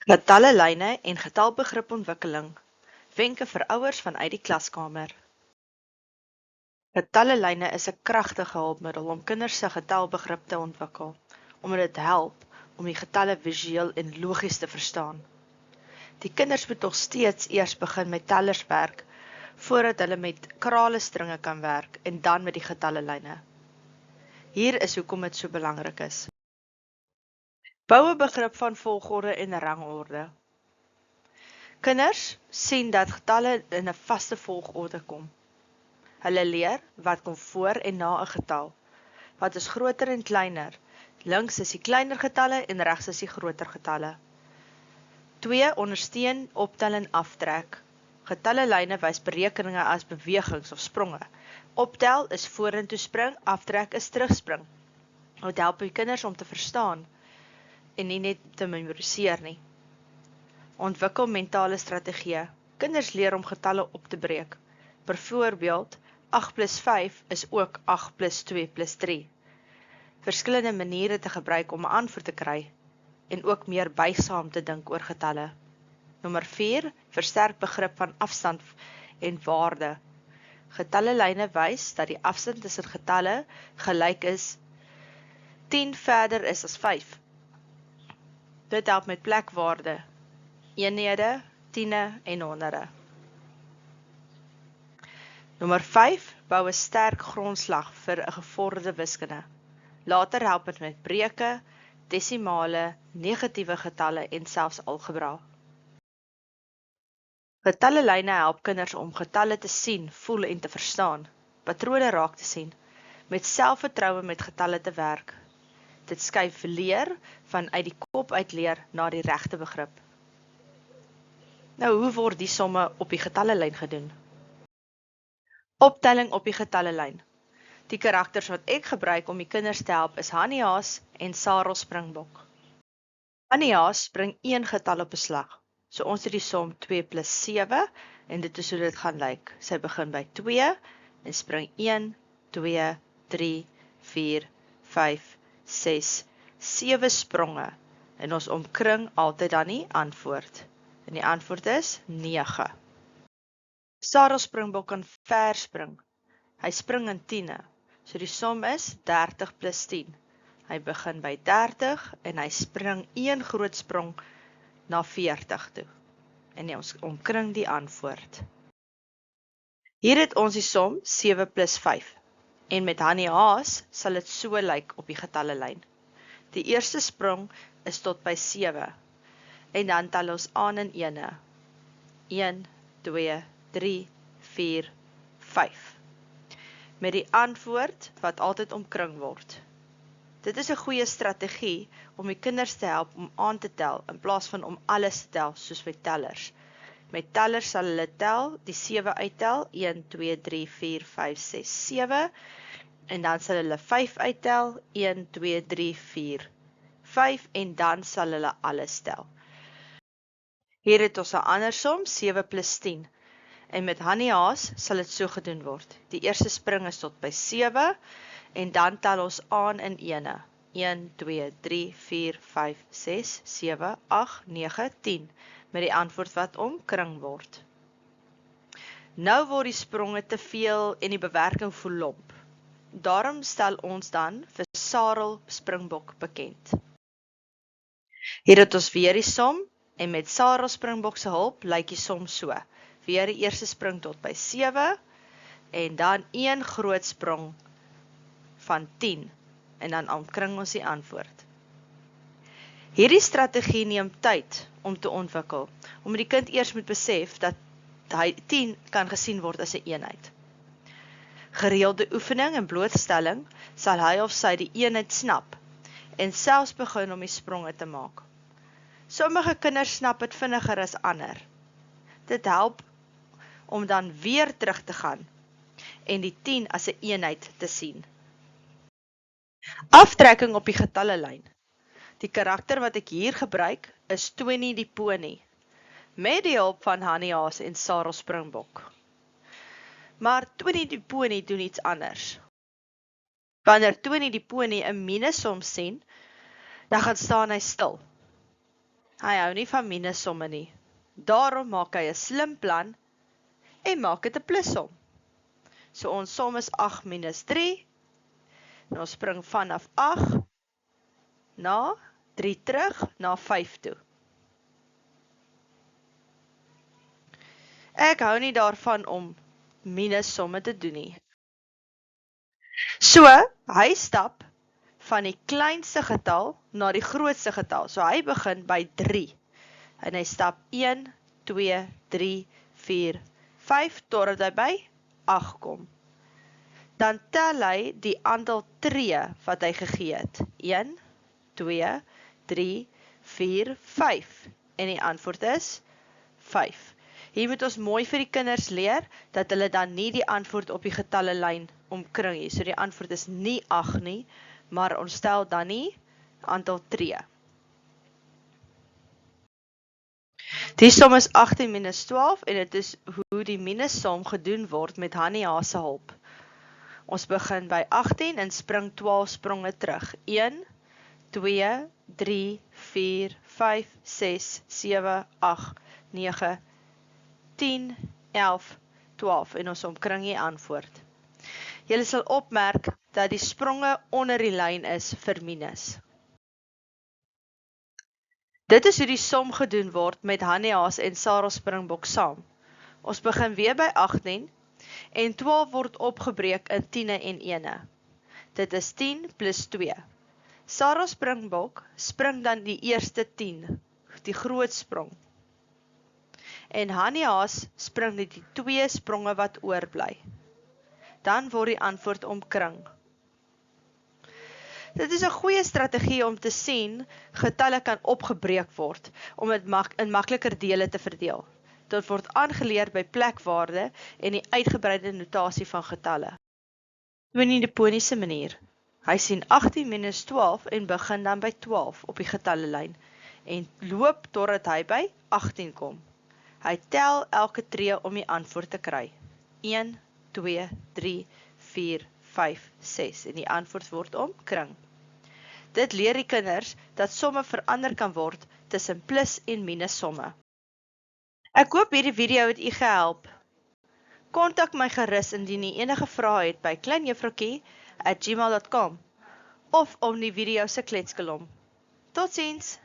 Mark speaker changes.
Speaker 1: Getallelyne en getalbegripontwikkeling, wenke vir ouers vanuit die klaskamer. Getallelyne is 'n kragtige hulpmiddel om kinders se getalbegrip te ontwikkel, omdat dit help om die getalle visueel en logies te verstaan. Die kinders moet nog steeds eers begin met tellers werk, voordat hulle met kralestringe kan werk en dan met die getallelyne. Hier is hoekom dit so belangrik is. Bou 'n begrip van volgorde en rangorde. Kinders sien dat getalle in 'n vaste volgorde kom. Hulle leer wat kom voor en na 'n getal. Wat is groter en kleiner? Links is die kleiner getalle en regs is die groter getalle. 2 ondersteun optel en aftrek. Getallelyne wys berekeninge as bewegings of spronge. Optel is vorentoe spring, aftrek is terugspring. Dit help die kinders om te verstaan en nie net te memoriseer nie. Ontwikkel mentale strategieë. Kinders leer om getalle op te breek. Byvoorbeeld, 8 plus 5 is ook 8 plus 2 plus 3. Verskillende maniere te gebruik om 'n antwoord te kry en ook meer buigsaam te dink oor getalle. Nommer 4, versterk begrip van afstand en waarde. Getallelyne wys dat die afstand tussen getalle gelyk is 10 verder is as 5. Dit help met plekwaarde, eenhede, tiene en honderde. Nommer 5, bou 'n sterk grondslag vir 'n gevorderde wiskunde. Later help dit met breuke, desimale, negatiewe getalle en selfs algebra. Getallelyne help kinders om getalle te sien, voel en te verstaan, patrone raak te sien, met selfvertroue met getalle te werk. Dit skuif leer vanuit die kop uit leer na die regte begrip. Nou, hoe word die somme op die getallelyn gedoen? Optelling op die getallelyn. Die karakters wat ek gebruik om die kinders te help is Hannie Haas en Sarel Springbok. Hannie Haas bring 1 getal op 'n slag. So ons het die som 2 plus 7 en dit is hoe dit gaan lyk. Sy begin by 2 en spring 1, 2, 3, 4, 5, 6, 7 spronge. En ons omkring altyd dan die antwoord. En die antwoord is 9. Sarel Springbok kan ver spring. Hy spring in tiene. So die som is 30 plus 10. Hy begin by 30 en hy spring 1 groot sprong na 40 toe. En ons omkring die antwoord. Hier het ons die som 7 plus 5. En met Hannie Haas sal dit so lyk op die getallelyn. Die eerste sprong is tot by 7. En dan tel ons aan in ene. 1, 2, 3, 4, 5. Met die antwoord wat altyd omkring word. Dit is 'n goeie strategie om die kinders te help om aan te tel, in plaas van om alles te tel, soos met tellers. Met tellers sal hulle tel, die 7 uittel, 1, 2, 3, 4, 5, 6, 7, en dan sal hulle 5 uittel, 1, 2, 3, 4, 5, en dan sal hulle alles tel. Hier het ons 'n ander som, 7 plus 10, en met Hannie Haas sal dit so gedoen word. Die eerste spring is tot by 7, en dan tel ons aan in ene. 1, 2, 3, 4, 5, 6, 7, 8, 9, 10, met die antwoord wat omkring word. Nou word die spronge te veel en die bewerking voel lomp. Daarom stel ons dan vir Sarel Springbok bekend. Hier het ons weer die som, en met Sarel Springbok se hulp lyk die som so. Weer die eerste spring tot by 7, en dan 1 groot sprong van 10, en dan omkring ons die antwoord. Hierdie strategie neem tyd om te ontwikkel, omdat die kind eers moet besef dat 10 kan gesien word as 'n eenheid. Gereelde oefening en blootstelling sal hy of sy die eenheid snap, en selfs begin om die spronge te maak. Sommige kinders snap dit vinniger as ander. Dit help om dan weer terug te gaan, en die 10 as 'n eenheid te sien. Aftrekking op die getallelyn. Die karakter wat ek hier gebruik is Tony die Pony, met die hulp van Hannie Haas en Sarel Springbok. Maar Tony die Pony doen iets anders. Wanneer Tony die Pony 'n minusom sien, dan gaan staan hy stil. Hy hou nie van minussomme nie. Daarom maak hy 'n slim plan en maak dit 'n plussom. So ons som is 8 minus 3, en ons spring vanaf 8 na 3 terug na 5 toe. Ek hou nie daarvan om minussomme te doen nie. So, hy stap van die kleinste getal na die grootste getal. So hy begin by 3. En hy stap 1, 2, 3, 4, 5 totdat hy by 8 kom. Dan tel hy die aantal tree wat hy gegee het. 1, 2, 3, 4, 5. En die antwoord is 5. Hier moet ons mooi vir die kinders leer, dat hulle dan nie die antwoord op die getallelyn omkring nie. So die antwoord is nie 8 nie, maar ons tel dan nie aantal tree. Die som is 18 minus 12 en dit is hoe die minussom gedoen word met Hannie Haas se hulp. Ons begin by 18 en spring 12 spronge terug. 1, 2, 3, 4, 5, 6, 7, 8, 9, 10, 11, 12 en ons omkring die antwoord. Julle sal opmerk dat die spronge onder die lyn is vir minus. Dit is hoe die som gedoen word met Hannie Haas en Sarah Springbok saam. Ons begin weer by 18 en 12 word opgebreek in 10e en 1e. Dit is 10 plus 2. Sarah Springbok spring dan die eerste 10, die groot sprong. En Hannie Haas spring die 2 spronge wat oorbly. Dan word die antwoord omkring. Dit is 'n goeie strategie om te sien getalle kan opgebreek word om dit in makliker dele te verdeel. Dit word aangeleer by plekwaarde en die uitgebreide notasie van getalle. Winnie de Pony se manier. Hy sien 18 minus 12 en begin dan by 12 op die getallelyn en loop totdat hy by 18 kom. Hy tel elke tree om die antwoord te kry. 1, 2, 3, 4, 5, 6 en die antwoord word omkring. Dit leer die kinders dat somme verander kan word tussen plus en minus somme. Ek hoop hierdie video het u gehelp. Kontak my gerus indien u enige vrae het by kleinjuffroukie@gmail.com of om die video se kletskolom. Totsiens!